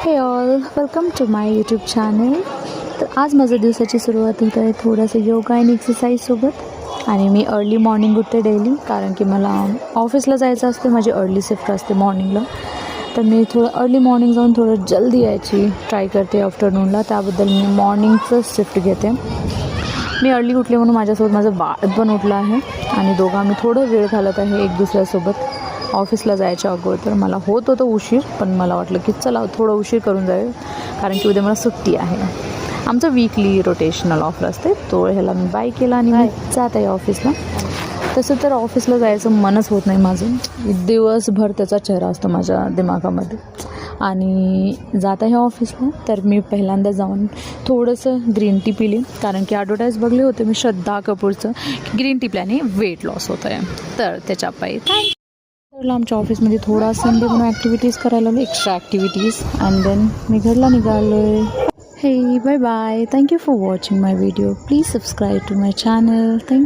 हे all, welcome to my YouTube channel. तर आज माझ्या दिवसाची सुरुवात होत आहे थोडंसं योगा आणि एक्सरसाइजसोबत. आणि मी अर्ली मॉर्निंग उठते डेली, कारण की मला ऑफिसला जायचं असते. माझी अर्ली शिफ्ट असते मॉर्निंगला, तर मी थोडं अर्ली मॉर्निंग जाऊन थोडं जल्दी यायची ट्राय करते आफ्टरनूनला. त्याबद्दल मी मॉर्निंगचं शिफ्ट घेते. मी अर्ली उठले म्हणून माझ्यासोबत माझं बाळ पण उठलं आहे आणि दोघं आम्ही थोडं वेळ घालत आहे एक दुसऱ्यासोबत. ऑफिसला जायच्या अगोदर मला होत होतं उशीर, पण मला वाटलं की चला थोडं उशीर करून जाईल, कारण की उद्या मला सुट्टी आहे. आमचं वीकली रोटेशनल ऑफ असते, तो ह्याला मी बाय केला आणि मी जात आहे ऑफिसला. तसं तर ऑफिसला जायचं मनच होत नाही माझं. दिवसभर त्याचा चेहरा असतो माझ्या दिमागामध्ये. आणि जात आहे ऑफिसला, तर मी पहिल्यांदा जाऊन थोडंसं ग्रीन टी पिली, कारण की ॲडव्हर्टाईज बघले होते मी श्रद्धा कपूरचं, ग्रीन टी प्ल्याने वेट लॉस होतं आहे. तर त्याच्या पायी आमच्या ऑफिसमध्ये थोडा संडे म्हणून ॲक्टिव्हिटीज करायला लागलो, एक्स्ट्रा ॲक्टिव्हिटीज. अँड देन मी घरला निघालो आहे. Hey bye bye. Thank you for watching my video. Please subscribe to my channel. Thank you.